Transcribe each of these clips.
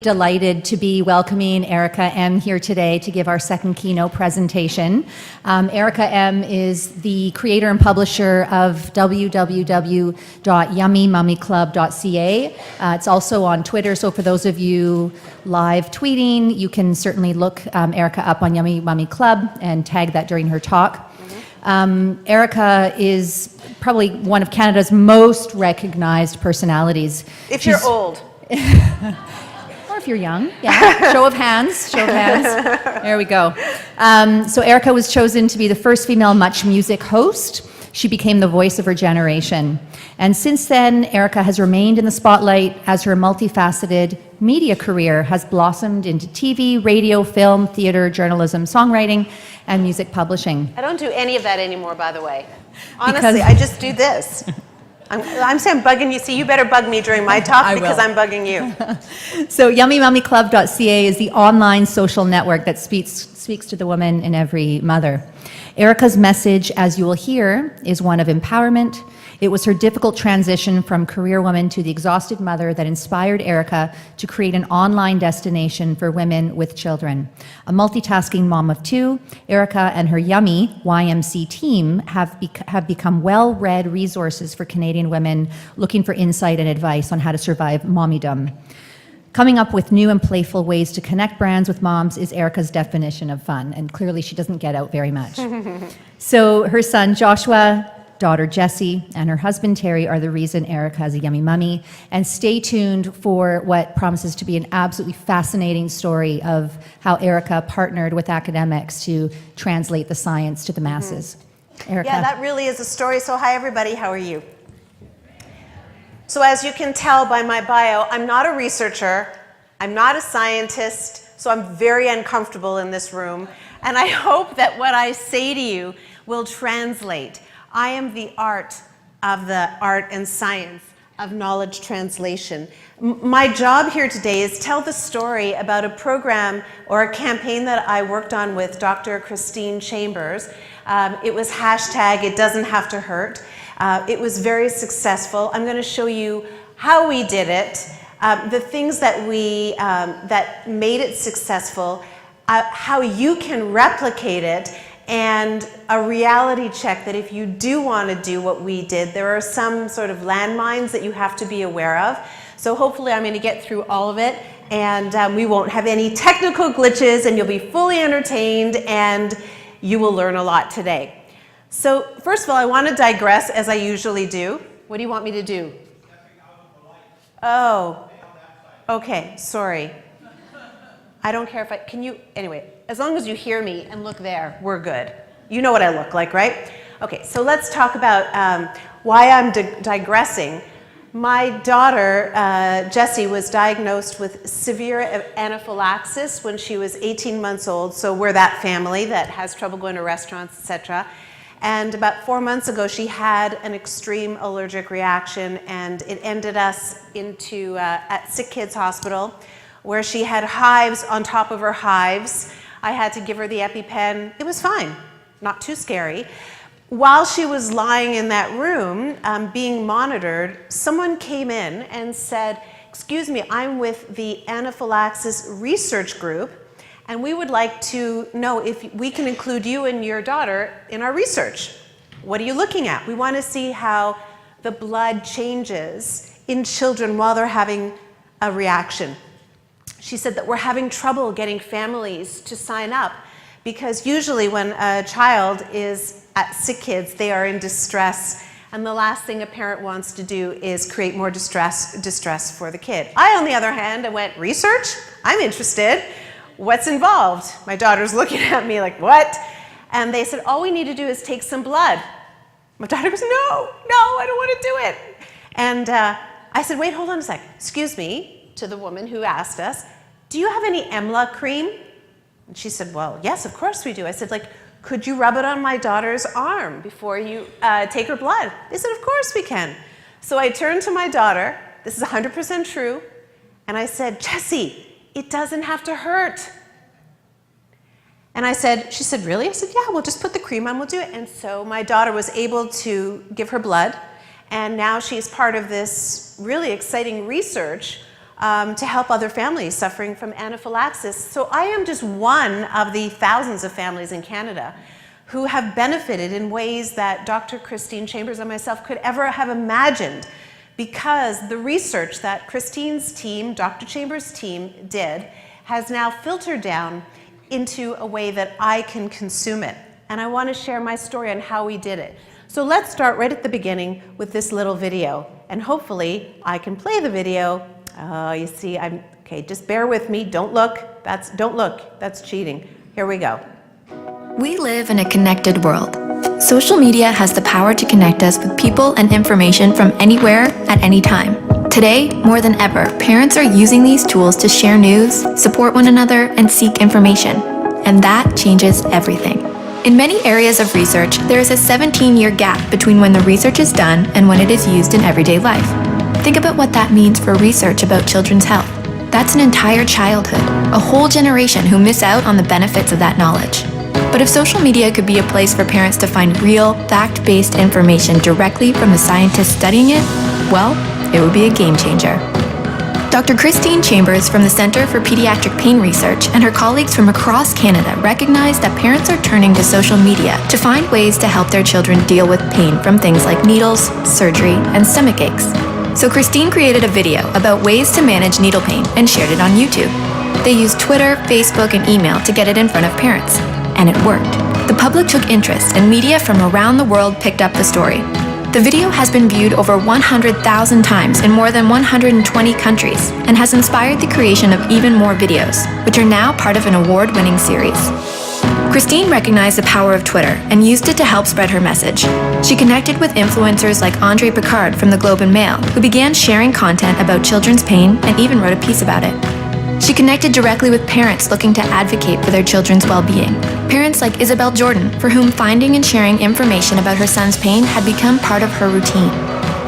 Delighted to be welcoming Erica M. here today to give our second keynote presentation. Erica M. is the creator and publisher of www.yummymummyclub.ca. It's also on Twitter, so for those of you live tweeting, you can certainly look Erica up on Yummy Mummy Club and tag that during her talk. Erica is probably one of Canada's most recognized personalities. If you're old. If you're young, yeah. Show of hands, show of hands. There we go. So Erica was chosen to be the first female Much Music host. She became the voice of her generation. And since then, Erica has remained in the spotlight as her multifaceted media career has blossomed into TV, radio, film, theater, journalism, songwriting, and music publishing. I don't do any of that anymore, by the way. Honestly, I just do this. I'm saying I'm bugging you. See, you better bug me during my talk because I'm bugging you. So yummymummyclub.ca is the online social network that speaks to the woman in every mother. Erica's message, as you will hear, is one of empowerment. It was her difficult transition from career woman to the exhausted mother that inspired Erica to create an online destination for women with children. A multitasking mom of two, Erica and her Yummy YMC team have become well-read resources for Canadian women looking for insight and advice on how to survive mommydom. Coming up with new and playful ways to connect brands with moms is Erica's definition of fun, and clearly she doesn't get out very much. So her son Joshua, daughter Jessie, and her husband Terry are the reason Erica is a yummy mummy. And stay tuned for what promises to be an absolutely fascinating story of how Erica partnered with academics to translate the science to the masses. Erica. Yeah, that really is a story. So hi everybody, how are you? So as you can tell by my bio, I'm not a researcher, I'm not a scientist, so I'm very uncomfortable in this room. And I hope that what I say to you will translate. I am the art of the art and science of knowledge translation. My job here today is tell the story about a program or a campaign that I worked on with Dr. Christine Chambers. It was #ItDoesn'tHaveToHurt. It was very successful. I'm going to show you how we did it, the things that that made it successful, how you can replicate it, and a reality check that if you do want to do what we did, there are some sort of landmines that you have to be aware of. So hopefully I'm going to get through all of it, and we won't have any technical glitches, and you'll be fully entertained, and you will learn a lot today. So first of all, I want to digress as I usually do. What do you want me to do? Oh, okay, sorry. I don't care if anyway, as long as you hear me and look there, we're good. You know what I look like, right? Okay, so let's talk about why I'm digressing. My daughter, Jessie, was diagnosed with severe anaphylaxis when she was 18 months old, so we're that family that has trouble going to restaurants, etc. And about 4 months ago, she had an extreme allergic reaction, and it ended us into at Sick Kids Hospital, where she had hives on top of her hives. I had to give her the EpiPen. It was fine, not too scary. While she was lying in that room being monitored, someone came in and said, "Excuse me, I'm with the anaphylaxis research group, and we would like to know if we can include you and your daughter in our research. What are you looking at? We want to see how the blood changes in children while they're having a reaction." She said that we're having trouble getting families to sign up because usually when a child is at Sick Kids, they are in distress, and the last thing a parent wants to do is create more distress for the kid. I, on the other hand, I went, "Research? I'm interested. What's involved?" My daughter's looking at me like, "What?" And they said, "All we need to do is take some blood." My daughter goes, "No, I don't want to do it." And I said, "Wait, hold on a sec. Excuse me," to the woman who asked us, "Do you have any EMLA cream?" And she said, "Well, yes, of course we do." I said, "Could you rub it on my daughter's arm before you take her blood?" They said, "Of course we can." So I turned to my daughter, this is 100% true, and I said, "Jessie, it doesn't have to hurt." And she said, "Really?" I said, "Yeah, we'll just put the cream on, we'll do it." And so my daughter was able to give her blood, and now she's part of this really exciting research to help other families suffering from anaphylaxis. So I am just one of the thousands of families in Canada who have benefited in ways that Dr. Christine Chambers and myself could ever have imagined, because the research that Christine's team, Dr. Chambers' team, did has now filtered down into a way that I can consume it. And I want to share my story on how we did it. So let's start right at the beginning with this little video. And hopefully I can play the video. You see, okay, just bear with me. Don't look. Don't look. That's cheating. Here we go. We live in a connected world. Social media has the power to connect us with people and information from anywhere at any time. Today, more than ever, parents are using these tools to share news, support one another, and seek information. And that changes everything. In many areas of research, there is a 17-year gap between when the research is done and when it is used in everyday life. Think about what that means for research about children's health. That's an entire childhood, a whole generation who miss out on the benefits of that knowledge. But if social media could be a place for parents to find real, fact-based information directly from the scientists studying it, well, it would be a game changer. Dr. Christine Chambers from the Centre for Pediatric Pain Research and her colleagues from across Canada recognize that parents are turning to social media to find ways to help their children deal with pain from things like needles, surgery, and stomach aches. So Christine created a video about ways to manage needle pain and shared it on YouTube. They used Twitter, Facebook, and email to get it in front of parents. And it worked. The public took interest, and media from around the world picked up the story. The video has been viewed over 100,000 times in more than 120 countries and has inspired the creation of even more videos, which are now part of an award-winning series. Christine recognized the power of Twitter and used it to help spread her message. She connected with influencers like Andre Picard from the Globe and Mail, who began sharing content about children's pain and even wrote a piece about it. She connected directly with parents looking to advocate for their children's well-being. Parents like Isabel Jordan, for whom finding and sharing information about her son's pain had become part of her routine.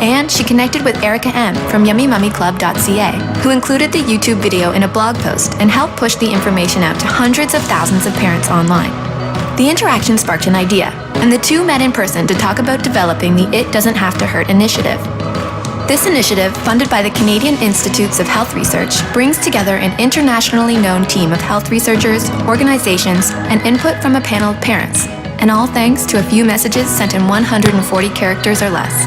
And she connected with Erica M. from YummyMummyClub.ca, who included the YouTube video in a blog post and helped push the information out to hundreds of thousands of parents online. The interaction sparked an idea, and the two met in person to talk about developing the It Doesn't Have to Hurt initiative. This initiative, funded by the Canadian Institutes of Health Research, brings together an internationally known team of health researchers, organizations, and input from a panel of parents, and all thanks to a few messages sent in 140 characters or less.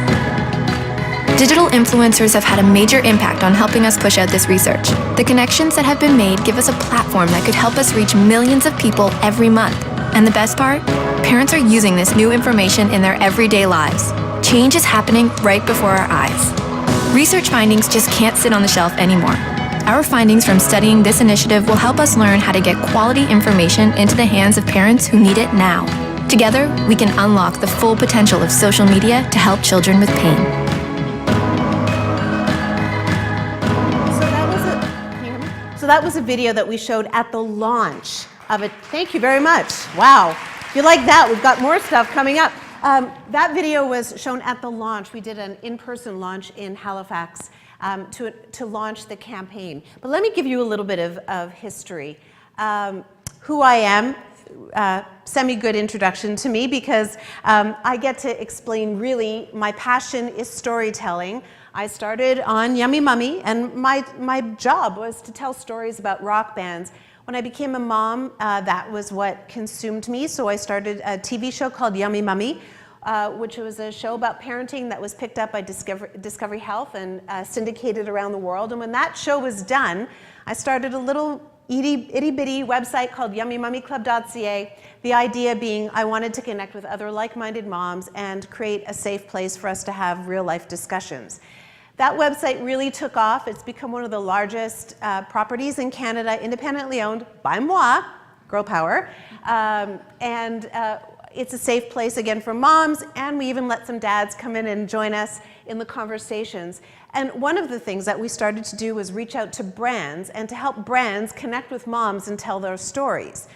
Digital influencers have had a major impact on helping us push out this research. The connections that have been made give us a platform that could help us reach millions of people every month. And the best part? Parents are using this new information in their everyday lives. Change is happening right before our eyes. Research findings just can't sit on the shelf anymore. Our findings from studying this initiative will help us learn how to get quality information into the hands of parents who need it now. Together, we can unlock the full potential of social media to help children with pain. So that was a video that we showed at the launch of it. Thank you very much. Wow. If you like that, we've got more stuff coming up. That video was shown at the launch. We did an in-person launch in Halifax to launch the campaign. But let me give you a little bit of history. Who I am, semi-good introduction to me, because I get to explain really my passion is storytelling. I started on Yummy Mummy, and my job was to tell stories about rock bands. When I became a mom, that was what consumed me, so I started a TV show called Yummy Mummy, which was a show about parenting that was picked up by Discovery Health and syndicated around the world. And when that show was done, I started a little itty-bitty website called YummyMummyClub.ca, the idea being I wanted to connect with other like-minded moms and create a safe place for us to have real-life discussions. That website really took off. It's become one of the largest properties in Canada, independently owned by moi, girl power. It's a safe place, again, for moms, and we even let some dads come in and join us in the conversations. And one of the things that we started to do was reach out to brands and to help brands connect with moms and tell their stories.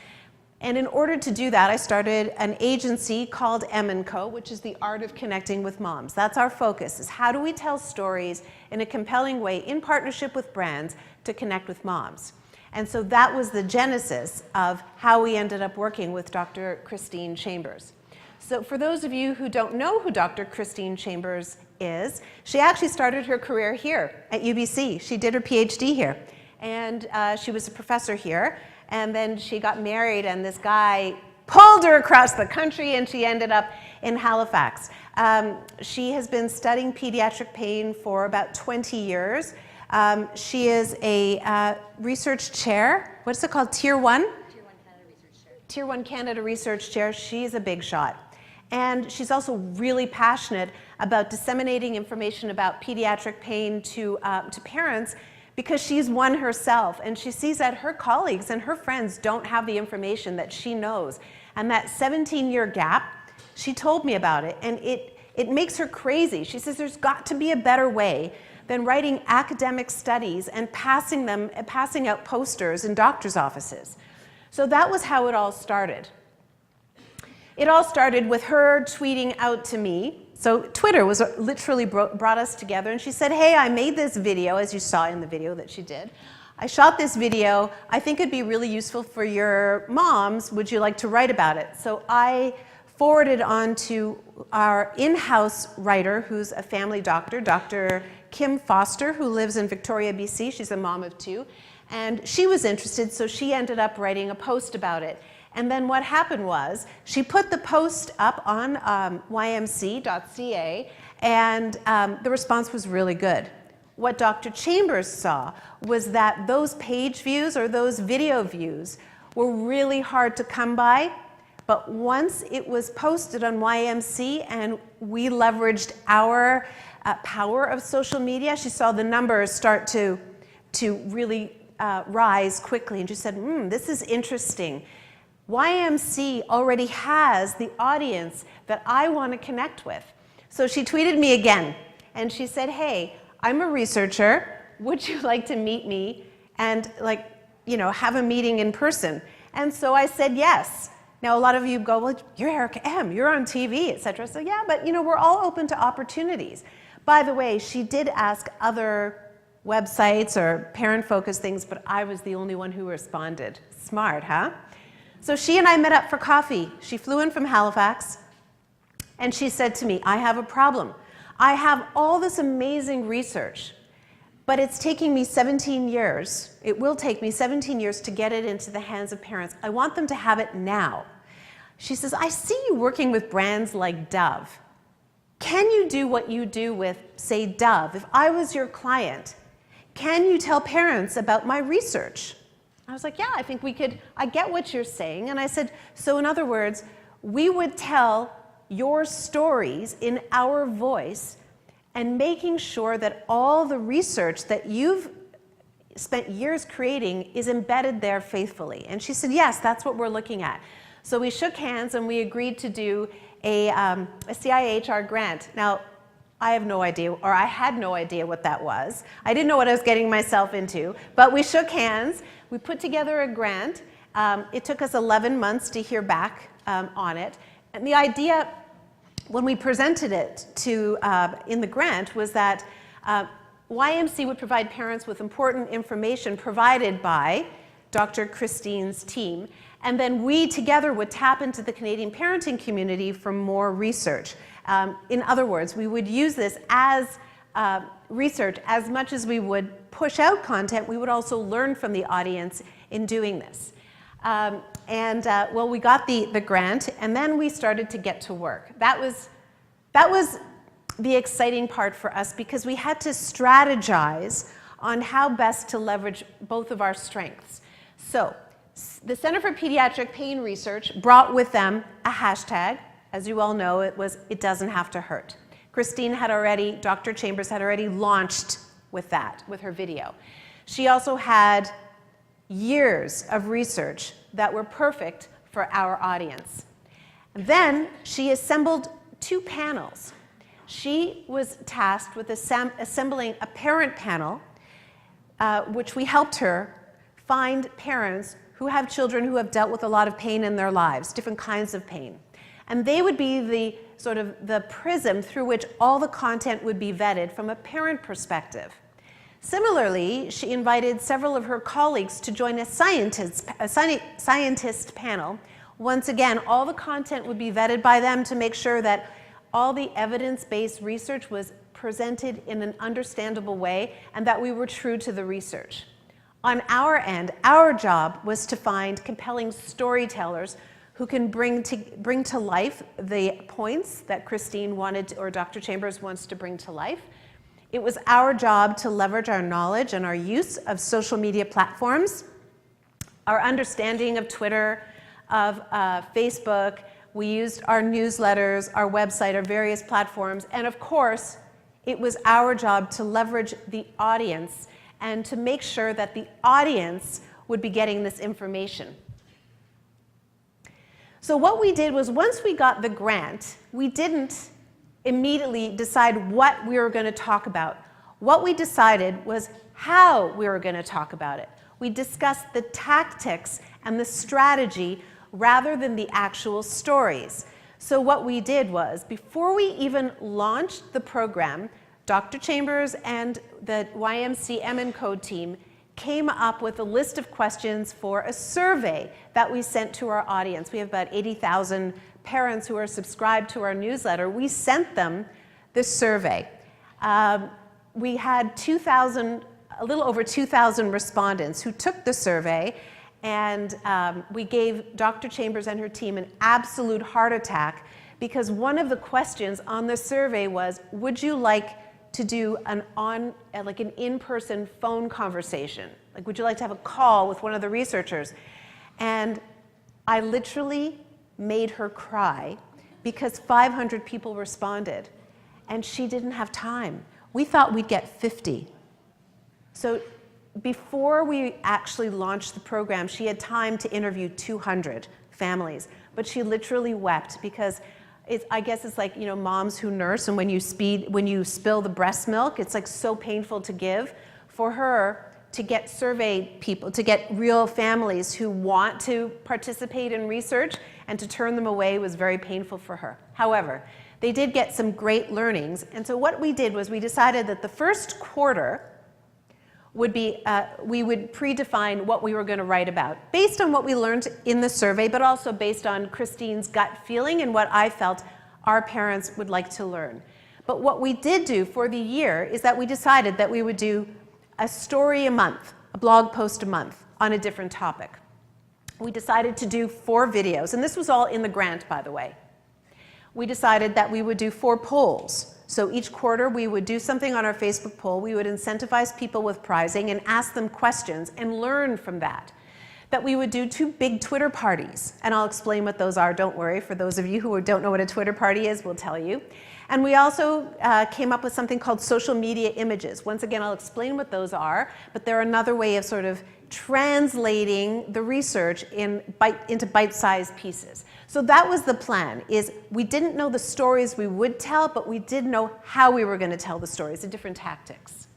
And in order to do that, I started an agency called M&Co, which is the art of connecting with moms. That's our focus, is how do we tell stories in a compelling way in partnership with brands to connect with moms. And so that was the genesis of how we ended up working with Dr. Christine Chambers. So for those of you who don't know who Dr. Christine Chambers is she actually started her career here at UBC. She did her PhD here, and she was a professor here, and then she got married, and this guy pulled her across the country, and she ended up in Halifax. She has been studying pediatric pain for about 20 years. She is a research chair. What's it called? Tier 1? Tier 1 Canada Research Chair. Tier 1 Canada Research Chair. She's a big shot. And she's also really passionate about disseminating information about pediatric pain to parents, because she's one herself, and she sees that her colleagues and her friends don't have the information that she knows. And that 17-year gap, she told me about it, and it makes her crazy. She says there's got to be a better way than writing academic studies and passing out posters in doctors' offices. So that was how it all started. It all started with her tweeting out to me. So Twitter was literally brought us together, and she said, hey, I made this video, as you saw in the video that she did. I shot this video. I think it'd be really useful for your moms. Would you like to write about it? So I forwarded on to our in-house writer, who's a family doctor, Dr. Kim Foster, who lives in Victoria, BC. She's a mom of 2. And she was interested, so she ended up writing a post about it. And then what happened was, she put the post up on ymc.ca, and the response was really good. What Dr. Chambers saw was that those page views or those video views were really hard to come by, but once it was posted on YMC and we leveraged our power of social media, she saw the numbers start to really rise quickly, and she said, this is interesting. YMC already has the audience that I want to connect with. So she tweeted me again, and she said, hey, I'm a researcher. Would you like to meet me and have a meeting in person? And so I said yes. Now a lot of you go, well, you're Erica M., you're on TV, et cetera. So yeah, but we're all open to opportunities. By the way, she did ask other websites or parent-focused things, but I was the only one who responded. Smart, huh? So she and I met up for coffee. She flew in from Halifax, and she said to me, I have a problem. I have all this amazing research, but it's taking me 17 years. It will take me 17 years to get it into the hands of parents. I want them to have it now. She says, I see you working with brands like Dove. Can you do what you do with, say, Dove? If I was your client, can you tell parents about my research? I was like, yeah, I think we could. I get what you're saying. And I said, so in other words, we would tell your stories in our voice and making sure that all the research that you've spent years creating is embedded there faithfully. And she said, yes, that's what we're looking at. So we shook hands and we agreed to do a CIHR grant. Now, I have no idea, or I had no idea what that was. I didn't know what I was getting myself into, but we shook hands. We put together a grant. It took us 11 months to hear back on it. And the idea, when we presented it in the grant, was that YMC would provide parents with important information provided by Dr. Christine's team, and then we together would tap into the Canadian parenting community for more research. In other words, we would use this as research as much as we would push out content. We would also learn from the audience in doing this. Well, we got the grant, and then we started to get to work. That was the exciting part for us, because we had to strategize on how best to leverage both of our strengths. So the Center for Pediatric Pain Research brought with them a hashtag. As you all know, it doesn't have to hurt. Christine had already, Dr. Chambers had already launched with that, with her video. She also had years of research that were perfect for our audience. Then she assembled 2 panels. She was tasked with assembling a parent panel, which we helped her find parents who have children who have dealt with a lot of pain in their lives, different kinds of pain. And they would be the prism through which all the content would be vetted from a parent perspective. Similarly, she invited several of her colleagues to join a scientist panel. Once again, all the content would be vetted by them to make sure that all the evidence-based research was presented in an understandable way, and that we were true to the research. On our end, our job was to find compelling storytellers who can bring to life the points that Christine wanted, or Dr. Chambers wants to bring to life. It was our job to leverage our knowledge and our use of social media platforms, our understanding of Twitter, of Facebook. We used our newsletters, our website, our various platforms, and of course, it was our job to leverage the audience and to make sure that the audience would be getting this information. So what we did was, once we got the grant, we didn't immediately decide what we were going to talk about. What we decided was how we were going to talk about it. We discussed the tactics and the strategy rather than the actual stories. So what we did was, before we even launched the program, Dr. Chambers and the YMCA Code team came up with a list of questions for a survey that we sent to our audience. We have about 80,000 parents who are subscribed to our newsletter. We sent them this survey. We had a little over 2,000 respondents who took the survey, and we gave Dr. Chambers and her team an absolute heart attack, because one of the questions on the survey was, would you like to do an in-person phone conversation? Like, would you like to have a call with one of the researchers? And I literally made her cry, because 500 people responded, and she didn't have time. We thought we'd get 50. So before we actually launched the program, she had time to interview 200 families, but she literally wept, because I guess it's like, moms who nurse, and when you spill the breast milk, it's like so painful to give. For her to get survey people, to get real families who want to participate in research, and to turn them away was very painful for her. However, they did get some great learnings, and so what we did was we decided that the first quarter would be, we would predefine what we were going to write about, based on what we learned in the survey, but also based on Christine's gut feeling and what I felt our parents would like to learn. But what we did do for the year is that we decided that we would do a story a month, a blog post a month on a different topic. We decided to do 4 videos, and this was all in the grant, by the way. We decided that we would do 4 polls. So each quarter we would do something on our Facebook poll. We would incentivize people with prizing and ask them questions and learn from that. That we would do 2 big Twitter parties, and I'll explain what those are, don't worry. For those of you who don't know what a Twitter party is, we'll tell you. And we also came up with something called social media images. Once again, I'll explain what those are, but they're another way of sort of translating the research into bite-sized pieces. So that was the plan, is we didn't know the stories we would tell, but we did know how we were going to tell the stories, the different tactics.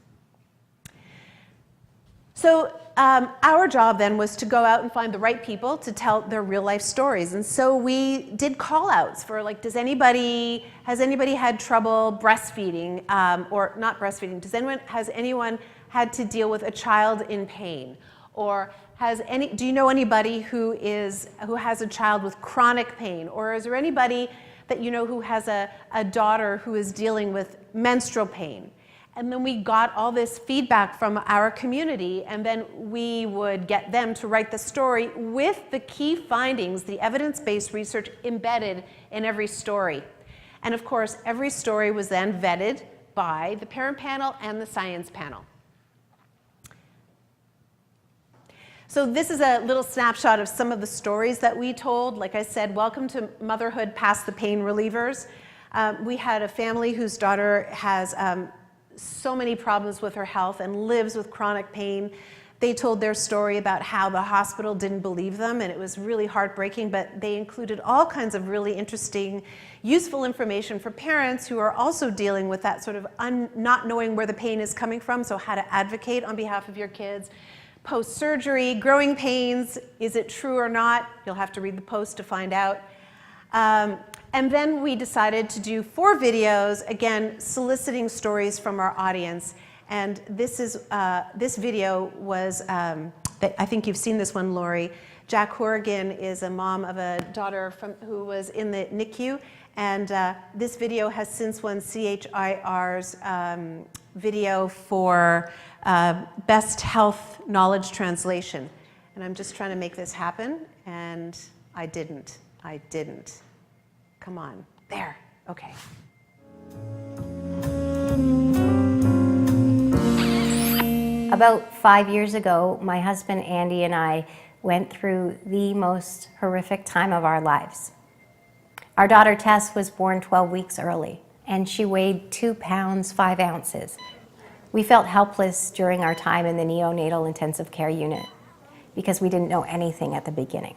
So our job then was to go out and find the right people to tell their real life stories. And so we did call outs for, like, has anybody had trouble breastfeeding, or not breastfeeding, has anyone had to deal with a child in pain? Or do you know anybody who has a child with chronic pain? Or is there anybody that you know who has a daughter who is dealing with menstrual pain? And then we got all this feedback from our community, and then we would get them to write the story with the key findings, the evidence-based research embedded in every story. And of course, every story was then vetted by the parent panel and the science panel. So this is a little snapshot of some of the stories that we told. Like I said, welcome to motherhood past the pain relievers. We had a family whose daughter has so many problems with her health and lives with chronic pain. They told their story about how the hospital didn't believe them, and it was really heartbreaking, but they included all kinds of really interesting, useful information for parents who are also dealing with that sort of not knowing where the pain is coming from, so how to advocate on behalf of your kids. Post-surgery, growing pains, is it true or not? You'll have to read the post to find out. And then we decided to do 4 videos, again, soliciting stories from our audience. And this video was, I think you've seen this one, Lori. Jack Horrigan is a mom of a daughter who was in the NICU, And this video has since won CIHR's video for Best Health Knowledge Translation. And I'm just trying to make this happen, and I didn't. Come on, there, okay. About 5 years ago, my husband Andy and I went through the most horrific time of our lives. Our daughter Tess was born 12 weeks early, and she weighed 2 pounds, 5 ounces. We felt helpless during our time in the neonatal intensive care unit because we didn't know anything at the beginning.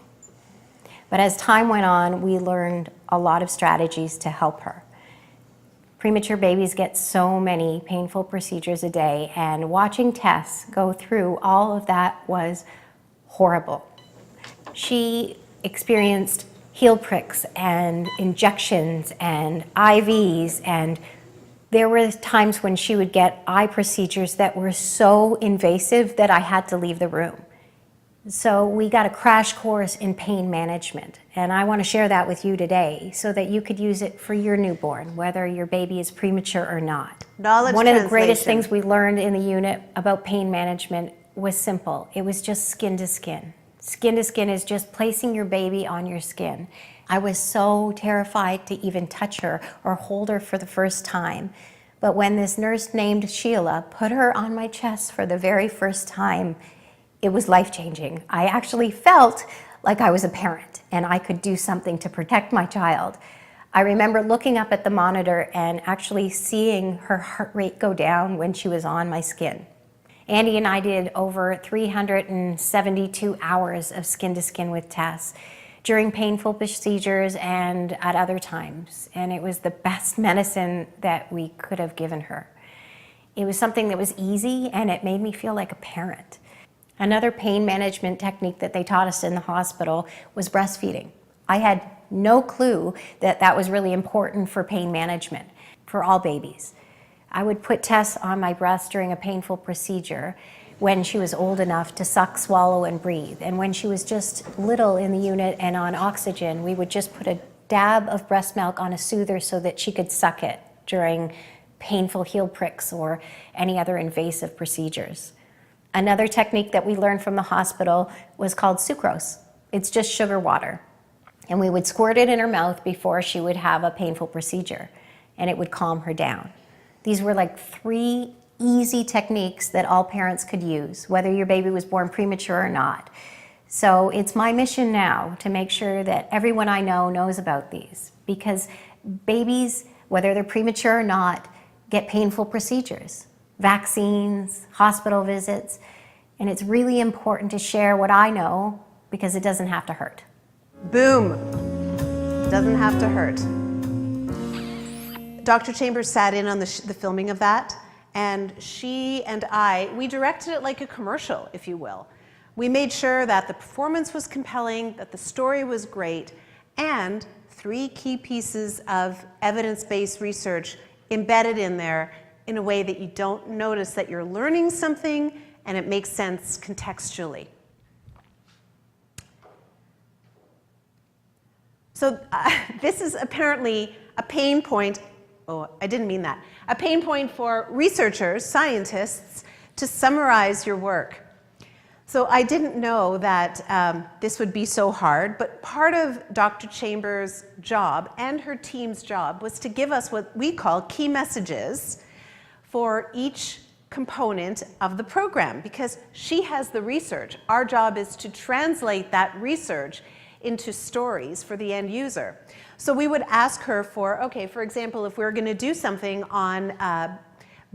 But as time went on, we learned a lot of strategies to help her. Premature babies get so many painful procedures a day, and watching Tess go through all of that was horrible. She experienced heel pricks and injections and IVs, and there were times when she would get eye procedures that were so invasive that I had to leave the room. So we got a crash course in pain management, and I want to share that with you today so that you could use it for your newborn, whether your baby is premature or not. One of the greatest things we learned in the unit about pain management was simple. It was just skin to skin. Skin to skin is just placing your baby on your skin. I was so terrified to even touch her or hold her for the first time. But when this nurse named Sheila put her on my chest for the very first time, it was life-changing. I actually felt like I was a parent and I could do something to protect my child. I remember looking up at the monitor and actually seeing her heart rate go down when she was on my skin. Andy and I did over 372 hours of skin-to-skin with Tess during painful procedures and at other times, and it was the best medicine that we could have given her. It was something that was easy, and it made me feel like a parent. Another pain management technique that they taught us in the hospital was breastfeeding. I had no clue that that was really important for pain management for all babies. I would put Tess on my breast during a painful procedure when she was old enough to suck, swallow, and breathe. And when she was just little in the unit and on oxygen, we would just put a dab of breast milk on a soother so that she could suck it during painful heel pricks or any other invasive procedures. Another technique that we learned from the hospital was called sucrose. It's just sugar water. And we would squirt it in her mouth before she would have a painful procedure, and it would calm her down. These were like 3 easy techniques that all parents could use, whether your baby was born premature or not. So it's my mission now to make sure that everyone I know knows about these, because babies, whether they're premature or not, get painful procedures, vaccines, hospital visits, and it's really important to share what I know because it doesn't have to hurt. Boom. Doesn't have to hurt. Dr. Chambers sat in on the filming of that, and she and we directed it like a commercial, if you will. We made sure that the performance was compelling, that the story was great, and 3 key pieces of evidence-based research embedded in there in a way that you don't notice that you're learning something and it makes sense contextually. So this is apparently a pain point. Oh, I didn't mean that. A pain point for researchers, scientists, to summarize your work. So I didn't know that this would be so hard, but part of Dr. Chambers' job and her team's job was to give us what we call key messages for each component of the program, because she has the research. Our job is to translate that research into stories for the end user. So we would ask her for, okay, for example, if we're going to do something on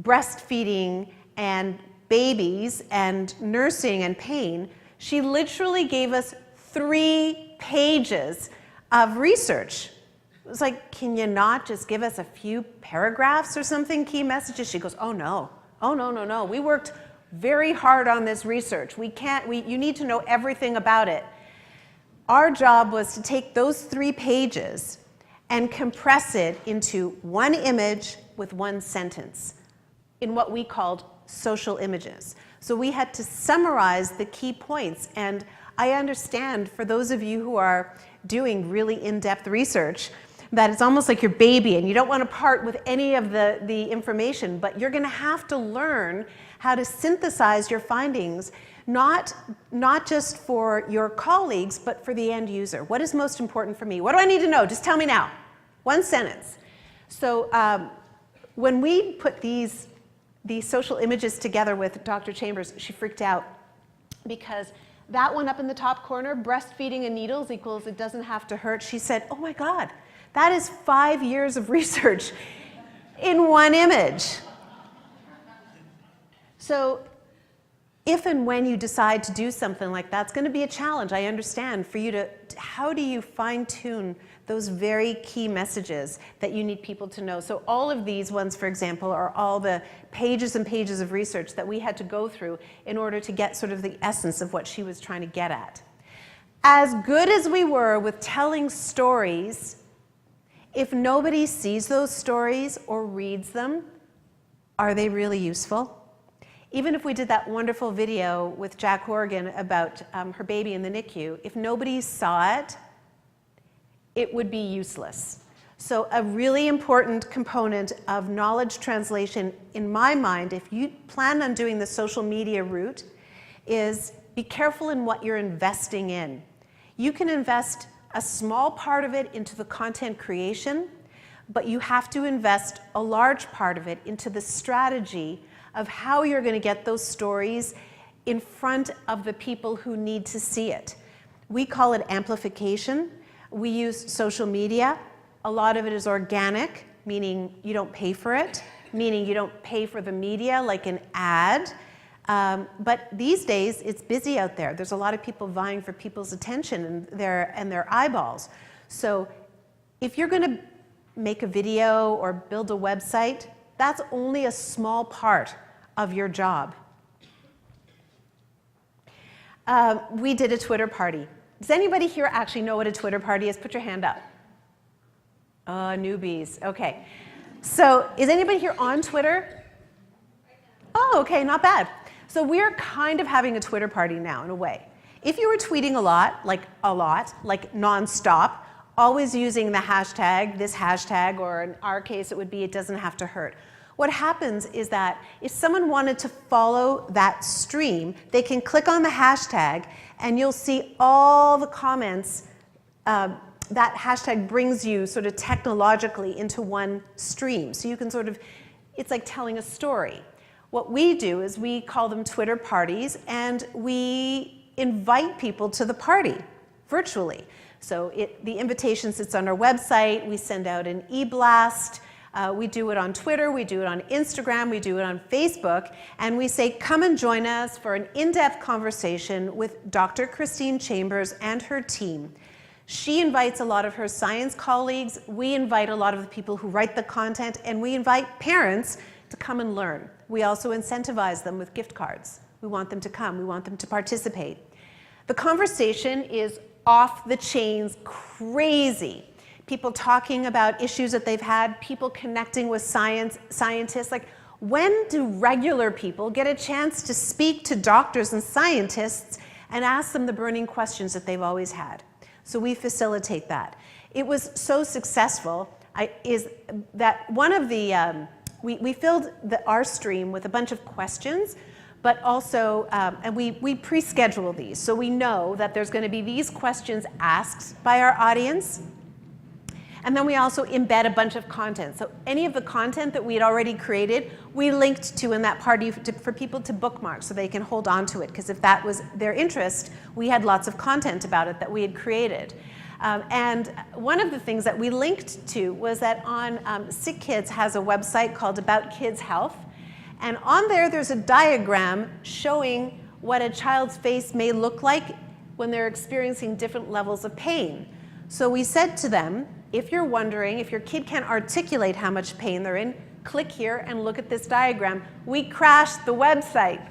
breastfeeding and babies and nursing and pain, she literally gave us 3 pages of research. It was like, can you not just give us a few paragraphs or something, key messages? She goes, oh no, no. We worked very hard on this research. You need to know everything about it. Our job was to take those 3 pages and compress it into 1 image with 1 sentence in what we called social images. So we had to summarize the key points. And I understand for those of you who are doing really in-depth research that it's almost like your baby and you don't want to part with any of the information, but you're going to have to learn how to synthesize your findings, not just for your colleagues, but for the end user. What is most important for me? What do I need to know? Just tell me now. One sentence. So when we put these social images together with Dr. Chambers, she freaked out because that one up in the top corner, breastfeeding and needles equals it doesn't have to hurt. She said, oh my God, that is 5 years of research in one image. So if and when you decide to do something like that, it's going to be a challenge, I understand, for you to, how do you fine-tune those very key messages that you need people to know? So all of these ones, for example, are all the pages and pages of research that we had to go through in order to get sort of the essence of what she was trying to get at. As good as we were with telling stories, if nobody sees those stories or reads them, are they really useful? Even if we did that wonderful video with Jack Horgan about her baby in the NICU, if nobody saw it, it would be useless. So a really important component of knowledge translation, in my mind, if you plan on doing the social media route, is be careful in what you're investing in. You can invest a small part of it into the content creation, but you have to invest a large part of it into the strategy of how you're going to get those stories in front of the people who need to see it. We call it amplification. We use social media. A lot of it is organic, meaning you don't pay for it, meaning you don't pay for the media like an ad. But these days, it's busy out there. There's a lot of people vying for people's attention and their eyeballs. So if you're going to make a video or build a website, that's only a small part of your job. We did a Twitter party. Does anybody here actually know what a Twitter party is? Put your hand up. Newbies. Okay. So is anybody here on Twitter? Oh, okay, not bad. So we're kind of having a Twitter party now, in a way. If you were tweeting a lot, like nonstop, always using the hashtag, this hashtag, or in our case, it would be, it doesn't have to hurt. What happens is that if someone wanted to follow that stream, they can click on the hashtag and you'll see all the comments. That hashtag brings you sort of technologically into one stream. So you can sort of, it's like telling a story. What we do is we call them Twitter parties, and we invite people to the party virtually. So the invitation sits on our website. We send out an e-blast. We do it on Twitter, we do it on Instagram, we do it on Facebook, and we say, come and join us for an in-depth conversation with Dr. Christine Chambers and her team. She invites a lot of her science colleagues, we invite a lot of the people who write the content, and we invite parents to come and learn. We also incentivize them with gift cards. We want them to come, we want them to participate. The conversation is off the chains, crazy. People talking about issues that they've had, people connecting with scientists. Like, when do regular people get a chance to speak to doctors and scientists and ask them the burning questions that they've always had? So we facilitate that. It was so successful, is that one of the, we filled our stream with a bunch of questions, but also, and we pre-schedule these. So we know that there's going to be these questions asked by our audience. And then we also embed a bunch of content. So any of the content that we had already created, we linked to in that party for people to bookmark so they can hold on to it. Because if that was their interest, we had lots of content about it that we had created. And one of the things that we linked to was that on Sick Kids has a website called About Kids Health. And on there, there's a diagram showing what a child's face may look like when they're experiencing different levels of pain. So we said to them, if you're wondering, if your kid can't articulate how much pain they're in, click here and look at this diagram. We crashed the website.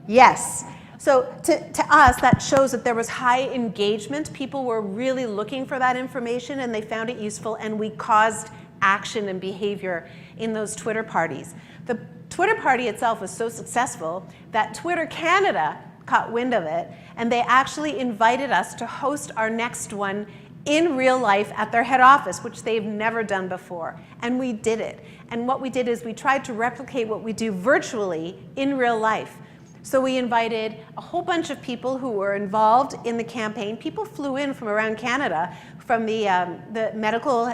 Yes. So to us, that shows that there was high engagement. People were really looking for that information and they found it useful, and we caused action and behavior in those Twitter parties. The Twitter party itself was so successful that Twitter Canada caught wind of it, and they actually invited us to host our next one in real life at their head office, which they've never done before. And we did it. And what we did is we tried to replicate what we do virtually in real life. So we invited a whole bunch of people who were involved in the campaign. People flew in from around Canada, from the medical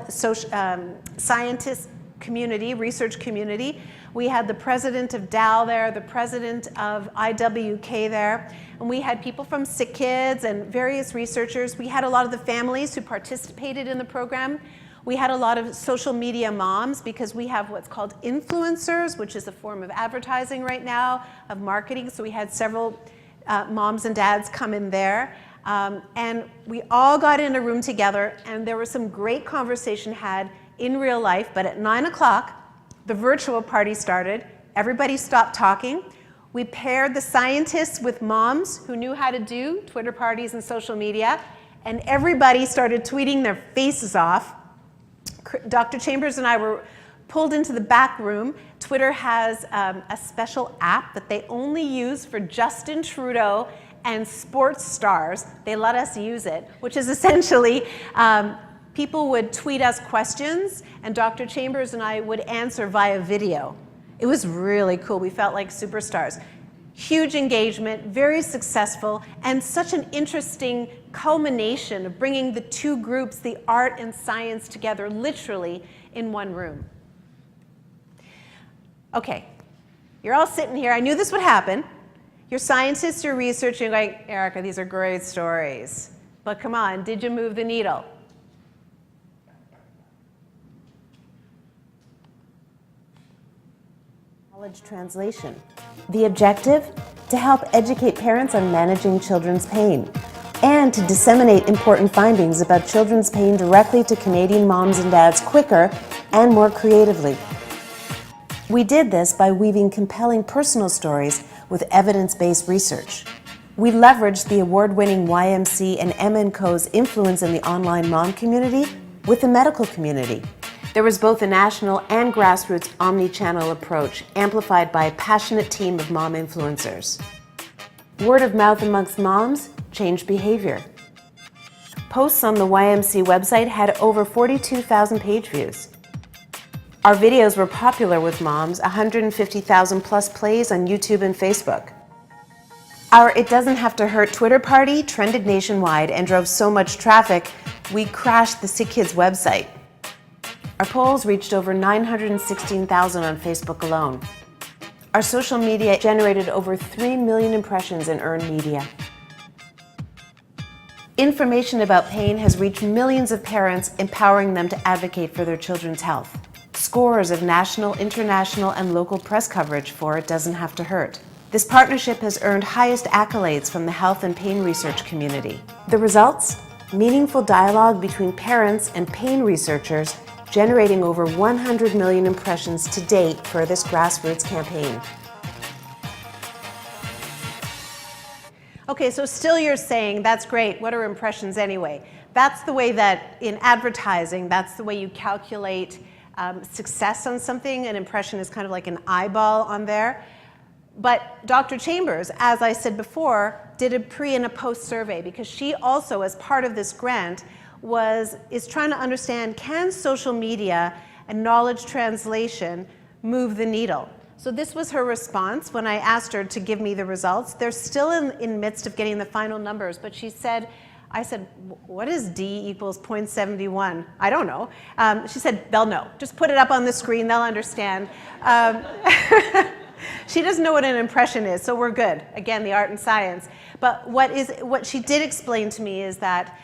scientist community, research community. We had the president of Dow there, the president of IWK there, and we had people from Sick Kids and various researchers. We had a lot of the families who participated in the program. We had a lot of social media moms, because we have what's called influencers, which is a form of advertising right now, of marketing. So we had several moms and dads come in there. And we all got in a room together, and there was some great conversation had in real life. But at 9 o'clock, the virtual party started. Everybody stopped talking. We paired the scientists with moms who knew how to do Twitter parties and social media, and everybody started tweeting their faces off. Dr. Chambers and I were pulled into the back room. Twitter has a special app that they only use for Justin Trudeau and sports stars. They let us use it, which is essentially people would tweet us questions, and Dr. Chambers and I would answer via video. It was really cool. We felt like superstars. Huge engagement, very successful, and such an interesting culmination of bringing the two groups, the art and science, together literally in one room. Okay, you're all sitting here. I knew this would happen. You're scientists, you're researching, like, Erica, these are great stories. But come on, did you move the needle? Knowledge translation. The objective? To help educate parents on managing children's pain, and to disseminate important findings about children's pain directly to Canadian moms and dads quicker and more creatively. We did this by weaving compelling personal stories with evidence-based research. We leveraged the award-winning YMC and M&Co's influence in the online mom community with the medical community. There was both a national and grassroots omni-channel approach, amplified by a passionate team of mom influencers. Word of mouth amongst moms changed behavior. Posts on the YMC website had over 42,000 page views. Our videos were popular with moms, 150,000 plus plays on YouTube and Facebook. Our It Doesn't Have to Hurt Twitter party trended nationwide and drove so much traffic, we crashed the Sick Kids website. Our polls reached over 916,000 on Facebook alone. Our social media generated over 3 million impressions in earned media. Information about pain has reached millions of parents, empowering them to advocate for their children's health. Scores of national, international, and local press coverage for It Doesn't Have to Hurt. This partnership has earned highest accolades from the health and pain research community. The results? Meaningful dialogue between parents and pain researchers, generating over 100 million impressions to date for this grassroots campaign. Okay, so still you're saying, that's great, what are impressions anyway? That's the way that in advertising, that's the way you calculate success on something. An impression is kind of like an eyeball on there. But Dr. Chambers, as I said before, did a pre and a post survey, because she also, as part of this grant, is trying to understand, can social media and knowledge translation move the needle? So this was her response when I asked her to give me the results. They're still in midst of getting the final numbers, but she said, I said, what is D equals 0.71? I don't know. She said, they'll know. Just put it up on the screen, they'll understand. She doesn't know what an impression is, so we're good. Again, the art and science. But what she did explain to me is that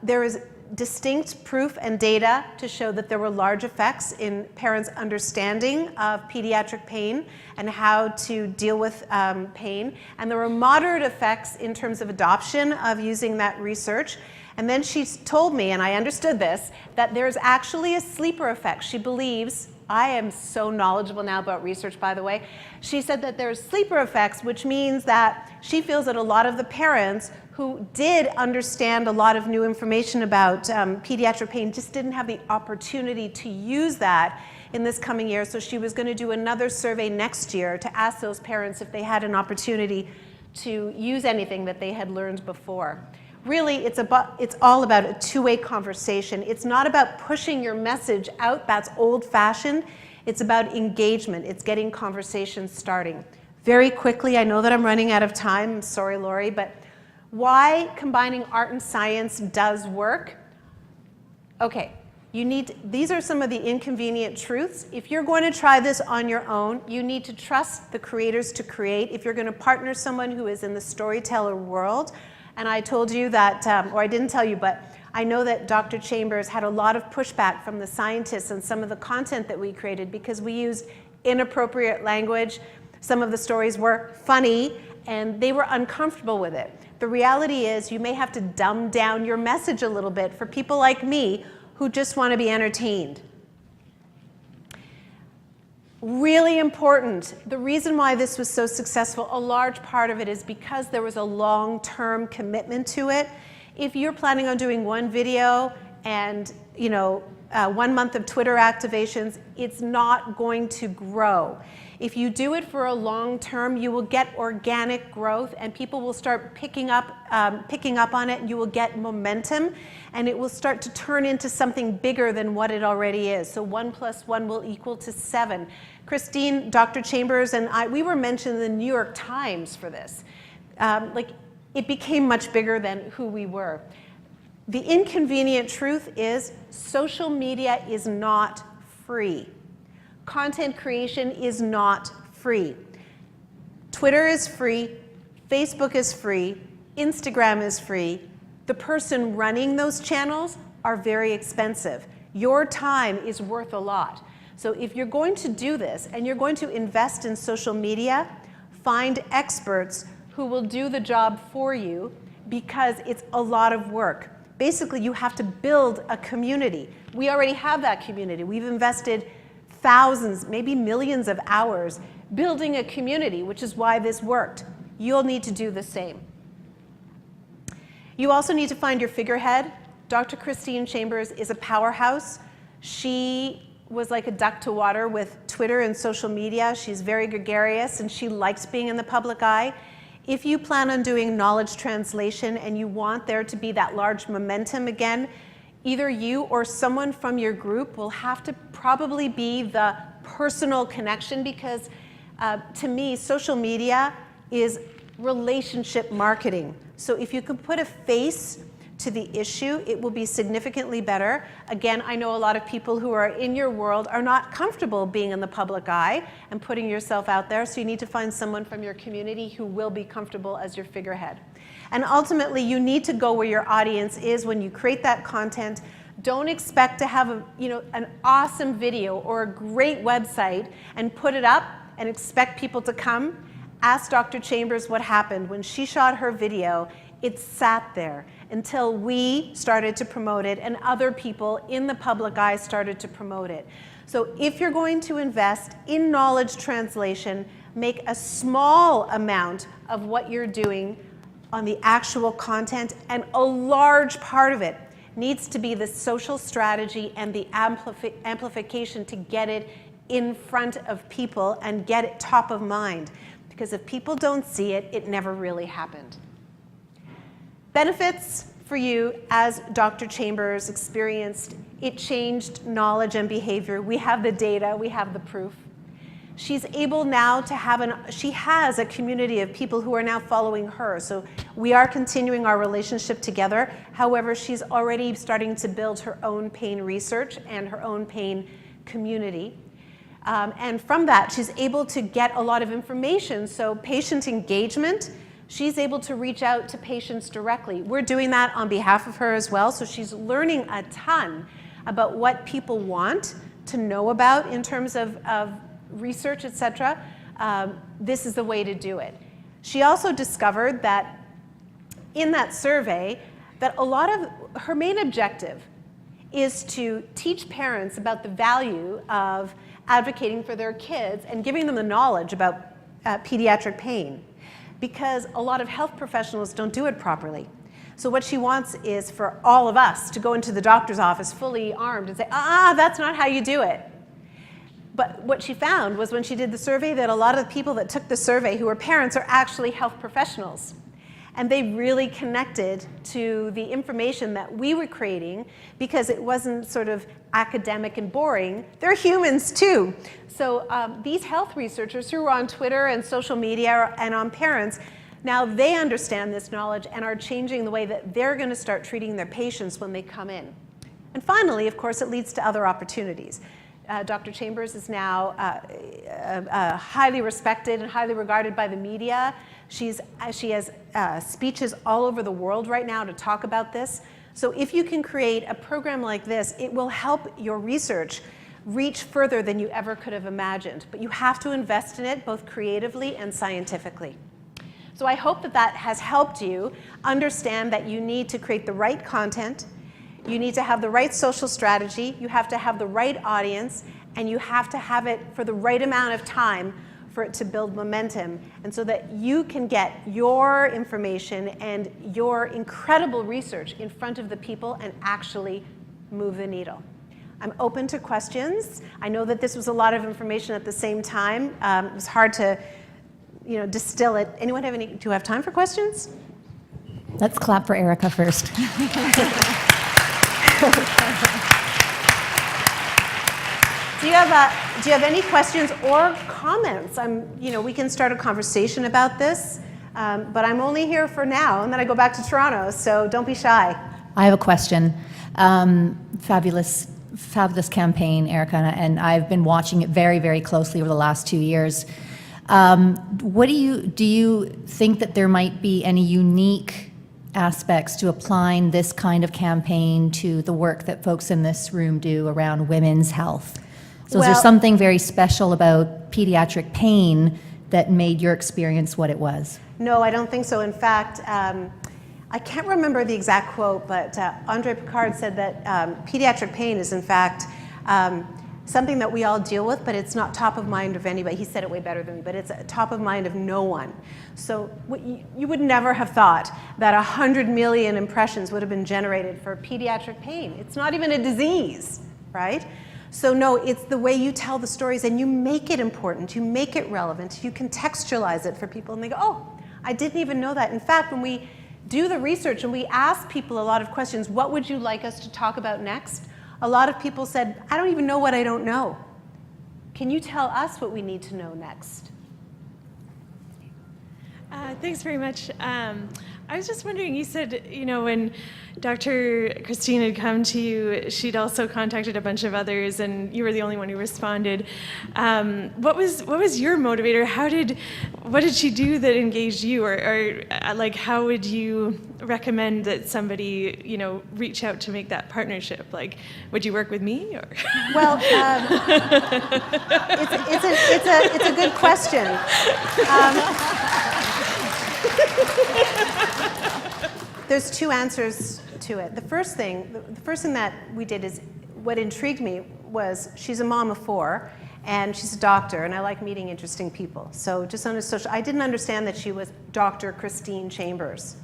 there is distinct proof and data to show that there were large effects in parents' understanding of pediatric pain and how to deal with pain. And there were moderate effects in terms of adoption of using that research. And then she told me, and I understood this, that there's actually a sleeper effect. She believes, I am so knowledgeable now about research, by the way. She said that there's sleeper effects, which means that she feels that a lot of the parents who did understand a lot of new information about pediatric pain just didn't have the opportunity to use that in this coming year. So she was going to do another survey next year to ask those parents if they had an opportunity to use anything that they had learned before. Really, it's all about a two-way conversation. It's not about pushing your message out. That's old-fashioned. It's about engagement. It's getting conversations starting. Very quickly, I know that I'm running out of time. I'm sorry, Lori, but why combining art and science does work? Okay, these are some of the inconvenient truths. If you're going to try this on your own, you need to trust the creators to create. If you're going to partner someone who is in the storyteller world, and I told you that, or I didn't tell you, but I know that Dr. Chambers had a lot of pushback from the scientists on some of the content that we created because we used inappropriate language. Some of the stories were funny, and they were uncomfortable with it. The reality is you may have to dumb down your message a little bit for people like me who just want to be entertained. Really important. The reason why this was so successful, a large part of it is because there was a long-term commitment to it. If you're planning on doing one video and 1 month of Twitter activations, it's not going to grow. If you do it for a long term, you will get organic growth and people will start picking up on it, and you will get momentum, and it will start to turn into something bigger than what it already is. So 1 + 1 will equal to 7. Christine, Dr. Chambers, and I, we were mentioned in the New York Times for this. It became much bigger than who we were. The inconvenient truth is social media is not free. Content creation is not free. Twitter is free, Facebook is free, Instagram is free. The person running those channels are very expensive. Your time is worth a lot. So if you're going to do this and you're going to invest in social media, find experts who will do the job for you because it's a lot of work. Basically, you have to build a community. We already have that community. We've invested thousands, maybe millions of hours building a community, which is why this worked. You'll need to do the same. You also need to find your figurehead. Dr. Christine Chambers is a powerhouse. She was like a duck to water with Twitter and social media. She's very gregarious and she likes being in the public eye. If you plan on doing knowledge translation and you want there to be that large momentum again, either you or someone from your group will have to probably be the personal connection because to me, social media is relationship marketing. So if you can put a face to the issue, it will be significantly better. Again, I know a lot of people who are in your world are not comfortable being in the public eye and putting yourself out there, so you need to find someone from your community who will be comfortable as your figurehead. And ultimately, you need to go where your audience is when you create that content. Don't expect to have an awesome video or a great website and put it up and expect people to come. Ask Dr. Chambers what happened. When she shot her video, it sat there until we started to promote it and other people in the public eye started to promote it. So if you're going to invest in knowledge translation, make a small amount of what you're doing on the actual content, and a large part of it needs to be the social strategy and the amplification to get it in front of people and get it top of mind. Because if people don't see it, it never really happened. Benefits for you, as Dr. Chambers experienced, it changed knowledge and behavior. We have the data, we have the proof. She's able now to have she has a community of people who are now following her. So we are continuing our relationship together. However, she's already starting to build her own pain research and her own pain community. And from that, she's able to get a lot of information. So patient engagement, she's able to reach out to patients directly. We're doing that on behalf of her as well. So she's learning a ton about what people want to know about in terms of research, et cetera. This is the way to do it. She also discovered that in that survey, that a lot of her main objective is to teach parents about the value of advocating for their kids and giving them the knowledge about pediatric pain, because a lot of health professionals don't do it properly. So what she wants is for all of us to go into the doctor's office fully armed and say, that's not how you do it. But what she found was when she did the survey that a lot of the people that took the survey who were parents are actually health professionals. And they really connected to the information that we were creating because it wasn't sort of academic and boring. They're humans too. So these health researchers who are on Twitter and social media and on parents, now they understand this knowledge and are changing the way that they're going to start treating their patients when they come in. And finally, of course, it leads to other opportunities. Dr. Chambers is now highly respected and highly regarded by the media. She has speeches all over the world right now to talk about this. So if you can create a program like this, it will help your research reach further than you ever could have imagined. But you have to invest in it both creatively and scientifically. So I hope that that has helped you understand that you need to create the right content, you need to have the right social strategy, you have to have the right audience, and you have to have it for the right amount of time for it to build momentum, and so that you can get your information and your incredible research in front of the people and actually move the needle. I'm open to questions. I know that this was a lot of information at the same time. It was hard to distill it. Anyone have any, do you have time for questions? Let's clap for Erica first. Do you have any questions or comments? We can start a conversation about this, but I'm only here for now, and then I go back to Toronto, so don't be shy. I have a question. Fabulous campaign, Erica, and I've been watching it very, very closely over the last 2 years. What do you think that there might be any unique aspects to applying this kind of campaign to the work that folks in this room do around women's health? So is there something very special about pediatric pain that made your experience what it was? No, I don't think so. In fact, I can't remember the exact quote, but Andre Picard said that pediatric pain is in fact something that we all deal with, but it's not top of mind of anybody. He said it way better than me, but it's top of mind of no one. So you would never have thought that 100 million impressions would have been generated for pediatric pain. It's not even a disease, right? So no, it's the way you tell the stories and you make it important, you make it relevant, you contextualize it for people and they go, oh, I didn't even know that. In fact, when we do the research and we ask people a lot of questions, what would you like us to talk about next? A lot of people said, I don't even know what I don't know. Can you tell us what we need to know next? Thanks very much. I was just wondering, you said, when Dr. Christine had come to you, she'd also contacted a bunch of others, and you were the only one who responded. What was your motivator? What did she do that engaged you, or how would you recommend that somebody, reach out to make that partnership? Would you work with me, or? Well, it's a good question. There's two answers to it. The first thing that we did is, what intrigued me was she's a mom of 4, and she's a doctor, and I like meeting interesting people. So just on a social, I didn't understand that she was Dr. Christine Chambers.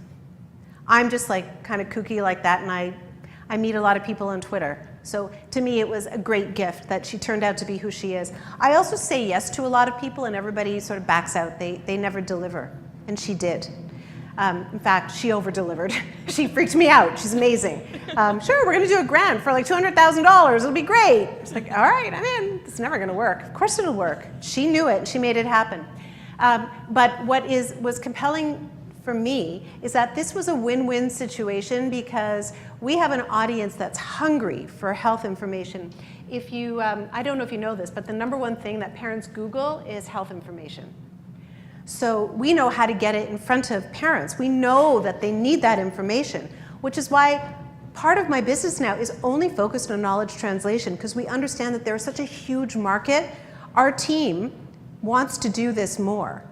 I'm just kind of kooky like that, and I meet a lot of people on Twitter. So to me, it was a great gift that she turned out to be who she is. I also say yes to a lot of people, and everybody sort of backs out. They never deliver, and she did. In fact, she over-delivered. She freaked me out. She's amazing. Sure, we're going to do a grant for $200,000. It'll be great. It's all right, I'm in. It's never going to work. Of course it'll work. She knew it. She made it happen. But what was compelling for me is that this was a win-win situation because we have an audience that's hungry for health information. If you, I don't know if you know this, but the #1 thing that parents Google is health information. So we know how to get it in front of parents. We know that they need that information, which is why part of my business now is only focused on knowledge translation, because we understand that there's such a huge market. Our team wants to do this more.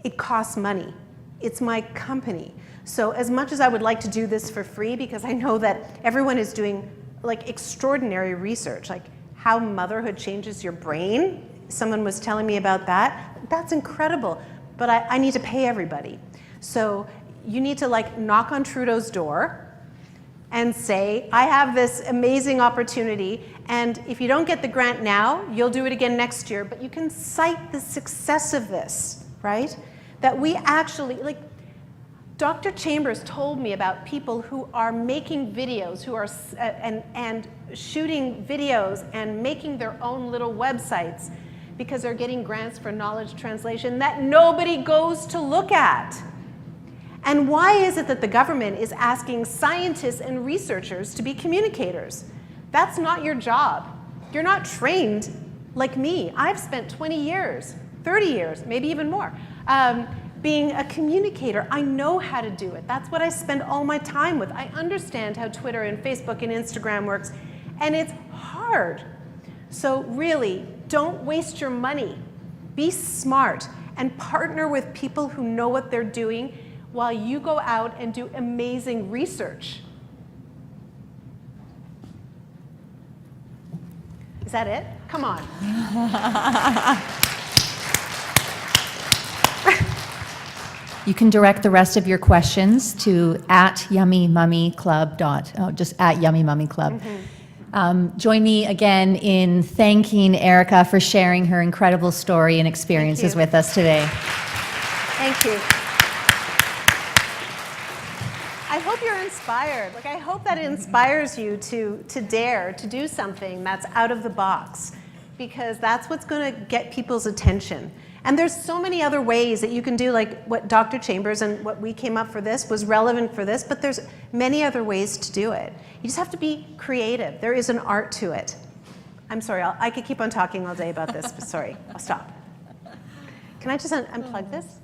It costs money. It's my company. So as much as I would like to do this for free, because I know that everyone is doing extraordinary research, like how motherhood changes your brain. Someone was telling me about that. That's incredible. But I need to pay everybody. So you need to knock on Trudeau's door and say, I have this amazing opportunity, and if you don't get the grant now, you'll do it again next year, but you can cite the success of this, right? That we actually, Dr. Chambers told me about people who are making videos, who are and shooting videos and making their own little websites because they're getting grants for knowledge translation that nobody goes to look at. And why is it that the government is asking scientists and researchers to be communicators? That's not your job. You're not trained like me. I've spent 20 years, 30 years, maybe even more, being a communicator. I know how to do it. That's what I spend all my time with. I understand how Twitter and Facebook and Instagram works, and it's hard. So really, don't waste your money. Be smart and partner with people who know what they're doing while you go out and do amazing research. Is that it? Come on. You can direct the rest of your questions to @yummymummyclub. Just @yummymummyclub. Join me again in thanking Erica for sharing her incredible story and experiences with us today. Thank you. I hope you're inspired. Like, I hope that inspires you to dare to do something that's out of the box, because that's what's going to get people's attention. And there's so many other ways that you can do, like what Dr. Chambers and what we came up for this was relevant for this, but there's many other ways to do it. You just have to be creative. There is an art to it. I'm sorry, I could keep on talking all day about this, but sorry, I'll stop. Can I just unplug this?